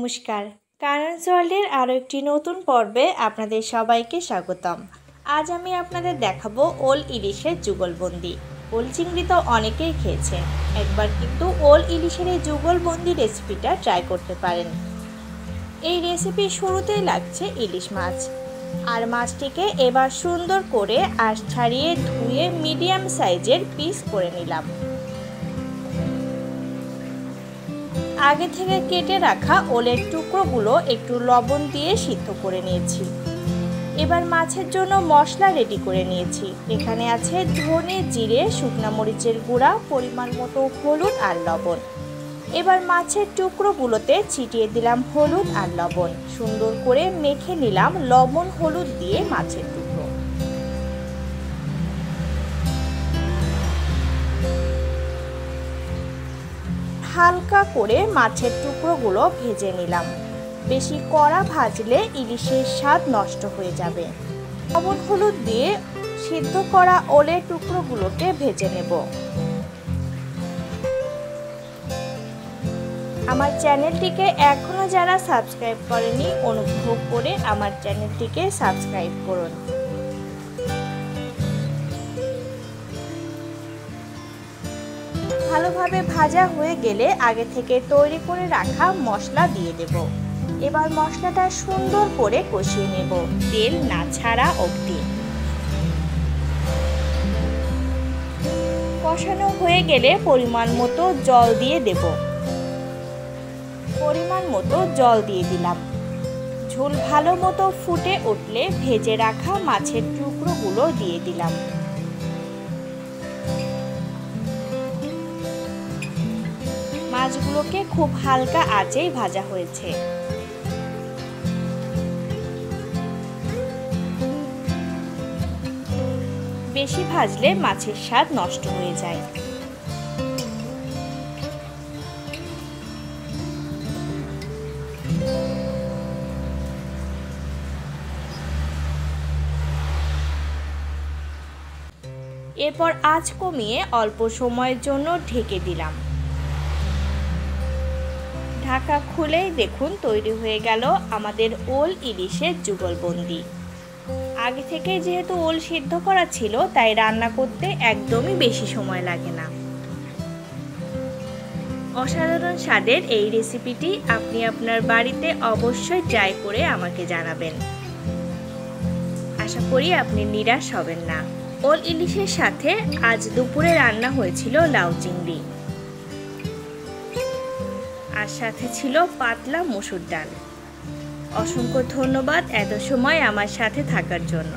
নমস্কার, কারণস ওয়ার্ল্ডের আরও একটি নতুন পর্বে আপনাদের সবাইকে স্বাগতম। আজ আমি আপনাদের দেখাবো ওল ইলিশের যুগলবন্দি। ওল চিংড়ি তো অনেকেই খেয়েছেন, একবার কিন্তু ওল ইলিশের এই যুগলবন্দি রেসিপিটা ট্রাই করতে পারেন। এই রেসিপির শুরুতেই লাগছে ইলিশ মাছ, আর মাছটিকে এবার সুন্দর করে আঁশ ছাড়িয়ে ধুয়ে মিডিয়াম সাইজের পিস করে নিলাম। আগে থেকে কেটে রাখা ওলের টুকরোগুলো একটু লবণ দিয়ে সিদ্ধ করে নিয়েছি। এবার মাছের জন্য মশলা রেডি করে নিয়েছি। এখানে আছে ধনে, জিরে, শুকনা মরিচের গুঁড়া, পরিমাণ মতো হলুদ আর লবণ। এবার মাছের টুকরোগুলোতে ছিটিয়ে দিলাম হলুদ আর লবণ। সুন্দর করে মেখে নিলাম লবণ হলুদ দিয়ে মাছের টুকরো। হালকা করে মাছের টুকরোগুলো ভেজে নিলাম। বেশি কড়া ভাজলে ইলিশের স্বাদ নষ্ট হয়ে যাবে। লবণ হলুদ দিয়ে সিদ্ধ করা ওলের টুকরোগুলোকে ভেজে নেব। আমার চ্যানেলটিকে এখনও যারা সাবস্ক্রাইব করেনি, অনুগ্রহ করে আমার চ্যানেলটিকে সাবস্ক্রাইব করুন। ভালোভাবে ভাজা হয়ে গেলে আগে থেকে তৈরি করে রাখা মশলা দিয়ে দেব। এবার মশলাটা সুন্দর করে কষিয়ে নেব, তেল না ছাড়া অবধি। কষানো হয়ে গেলে পরিমাণ মতো জল দিয়ে দেব। পরিমাণ মতো জল দিয়ে দিলাম। ঝোল ভালো মতো ফুটে উঠলে ভেজে রাখা মাছের টুকরোগুলো দিয়ে দিলাম। মাছগুলোকে খুব হালকা আঁচেই ভাজা হয়েছে। বেশি ভাজলে মাছের স্বাদ নষ্ট হয়ে যায়। এরপর আঁচ কমিয়ে অল্প সময়ের জন্য ঢেকে দিলাম। ঢাকা খুলেই দেখুন তৈরি হয়ে গেল আমাদের ওল ইলিশের যুগলবন্দি। আগে থেকে যেহেতু ওল সিদ্ধ করা ছিল, তাই রান্না করতে একদমই বেশি সময় লাগে না। অসাধারণ স্বাদের এই রেসিপিটি আপনি আপনার বাড়িতে অবশ্যই ট্রাই করে আমাকে জানাবেন। আশা করি আপনি নিরাশ হবেন না। ওল ইলিশের সাথে আজ দুপুরে রান্না হয়েছিল লাউ চিংড়ি, আর সাথে ছিল পাতলা মসুর ডাল। অসংখ্য ধন্যবাদ এত সময় আমার সাথে থাকার জন্য।